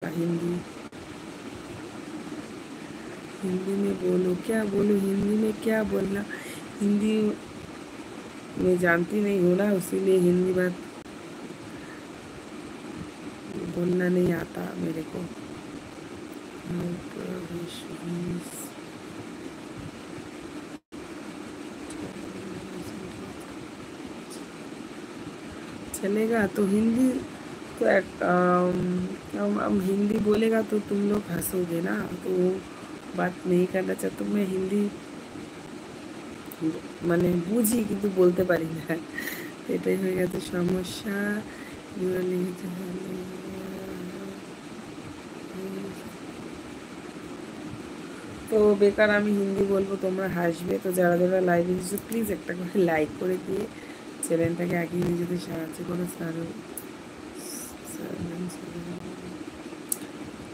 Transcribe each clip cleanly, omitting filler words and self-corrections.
हिंदी हिंदी में बोलो, क्या बोलो हिंदी में, क्या बोलना। हिंदी मैं जानती नहीं हूँ ना, इसीलिए हिंदी बात बोलना नहीं आता मेरे को। चलेगा तो हिंदी तो हम हिंदी बोलेगा तो तुम लोग हंसोगे ना, तो वो बात नहीं करना चाहता। मैं हिंदी মানে বুঝি কিন্তু বলতে পারি না, এটাই হয়ে গেছে সমস্যা। তো বেকার আমি হিন্দি বলবো, তোমরা হাসবে। তো যারা যারা লাইভ এসেছো প্লিজ একটা করে লাইক করে দিয়ে চ্যানেলটাকে এগিয়ে নিয়ে যেতে সাহায্য করো।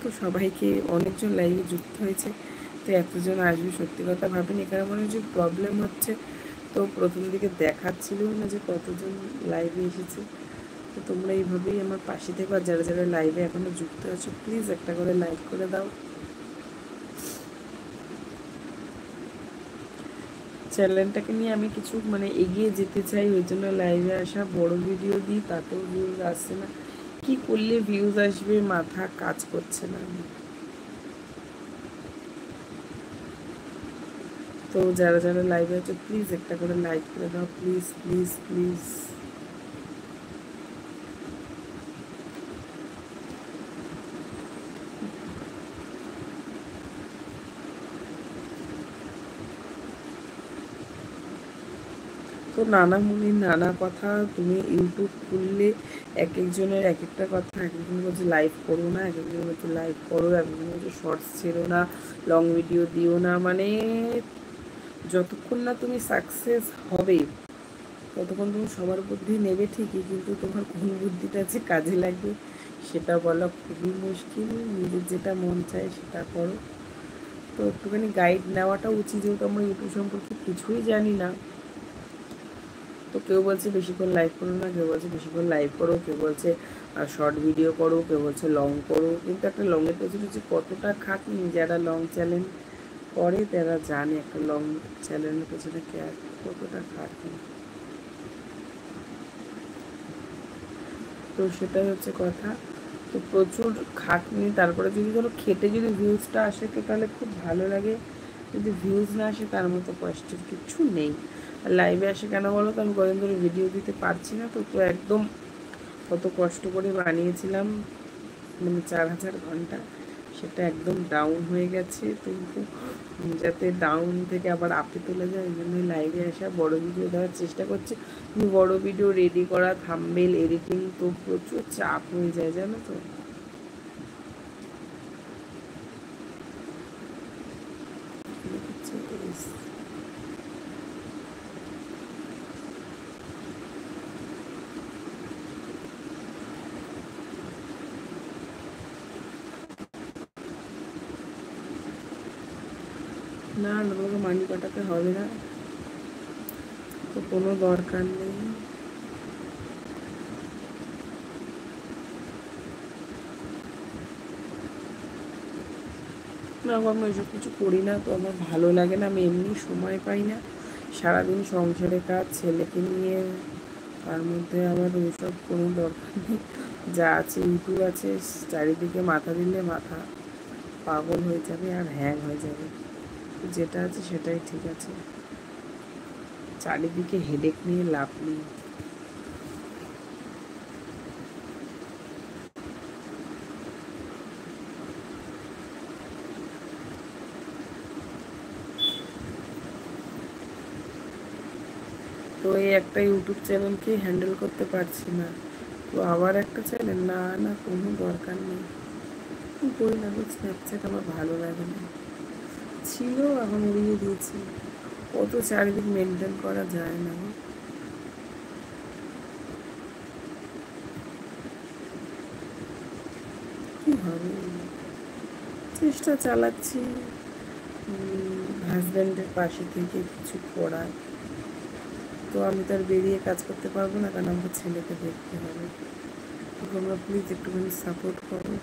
তো সবাইকে, অনেকজন লাইভে যুক্ত হয়েছে, তো এতজন আসবে সত্যি কথা ভাবিনি। এখানে মনে হচ্ছে প্রবলেম হচ্ছে, তো প্রথম দিকে দেখাচ্ছিল না যে কতজন লাইভে এসেছে। তো তোমরা এইভাবেই আমার পাশে থেকো, আর যারা যারা লাইভে এখনও যুক্ত আছো প্লিজ একটা করে লাইক করে দাও। চ্যানেলটাকে নিয়ে আমি কিছু মানে এগিয়ে যেতে চাই, ওই জন্য লাইভে আসা। বড় ভিডিও দিই তাতেও ভিউজ আসছে না, কি করলে ভিউজ আসবে মাথা কাজ করছে না। তো যারা যারা লাইভে আছো প্লিজ একটা করে লাইক করে দাও, প্লিজ প্লিজ প্লিজ। তো নানা মুনির নানা কথা, তুমি ইউটিউব খুললে এক একজনের এক একটা কথা। এক একজন বলছে লাইভ করো না, এক একজন বলছে লাইভ করো, এক একজন বলছে শর্টস ছেড়ো না, লং ভিডিও দিও না। মানে যতক্ষণ না তুমি সাকসেস হবে ততক্ষণ তুমি সবার বুদ্ধি নেবে ঠিকই, কিন্তু তোমার কোন বুদ্ধিটা যে কাজে লাগবে সেটা বলা খুবই মুশকিল। নিজের যেটা মন চায় সেটা করো। তো একটুখানি গাইড নেওয়াটা উচিত, যেহেতু আমরা ইউটিউব সম্পর্কে কিছুই জানি না। তো কেউ বলছে বেশিক্ষণ লাইভ করো না, কেউ বলছে বেশিক্ষণ লাইভ করো, কেউ বলছে শর্ট ভিডিও করো, কেউ বলছে লং করো। কিন্তু একটা লংয়ের পেছনে যে কতটা খাটনি, যারা লং চ্যানেল করে তারা জানে একটা লং চ্যানেলের পেছনে কতটা খাটনি। তো সেটাই হচ্ছে কথা। তো প্রচুর খাটনি, তারপরে যদি ধরো খেটে যদি ভিউজটা আসে তো তাহলে খুব ভালো লাগে। যদি ভিউজ না আসে তার মতো কষ্টের কিছু নেই। আর লাইভে আসে কেন বলো তো, আমি কদিন ধরে ভিডিও দিতে পারছি না। তো তো একদম কত কষ্ট করে বানিয়েছিলাম, মানে 4000 ঘন্টা, সেটা একদম ডাউন হয়ে গেছে। কিন্তু যাতে ডাউন থেকে আবার আপে তুলে যায়, ওই জন্যই লাইভে আসা, বড় ভিডিও দেওয়ার চেষ্টা করছি। কিন্তু বড় ভিডিও রেডি করা, থাম্বনেল এডিটিং, তো প্রচুর চাপ হয়ে যায় জানো তো। না না, তোমাকে মানি কাটাতে হবে না, তো কোনো দরকার নেই। না, আমি ওইসব কিছু করি না, তো আমার ভালো লাগে না, আমি এমনি সময় পাই না। সারাদিন সংসারে কাজ, ছেলেকে নিয়ে, তার মধ্যে আবার ওইসব কোনো দরকার নেই। যা আছে ইউটিউব আছে, চারিদিকে মাথা দিলে মাথা পাগল হয়ে যাবে আর হ্যাং হয়ে যাবে। যেটা আছে সেটাই ঠিক আছে, চারিদিকে হেডেক নিয়ে লাভ নেই। তো এই একটা ইউটিউব চ্যানেলকে হ্যান্ডেল করতে পারছি না, তো আবার একটা চ্যানেল, না না কোনো দরকার নেই। করি না, স্ন্যাপচ্যাট আমার ভালো লাগে না, ছিল এখন উড়িয়ে দিয়েছি। কত চারিদিক মেনটেন করা যায় না, কি হবে। চেষ্টা চালাচ্ছি হাজব্যান্ডের পাশে থেকে কিছু করার। তো আমি তার বেরিয়ে কাজ করতে পারবো না, কারণ আমাকে ছেলেকে দেখতে হবে। তো তোমরা প্লিজ একটুখানি সাপোর্ট করো।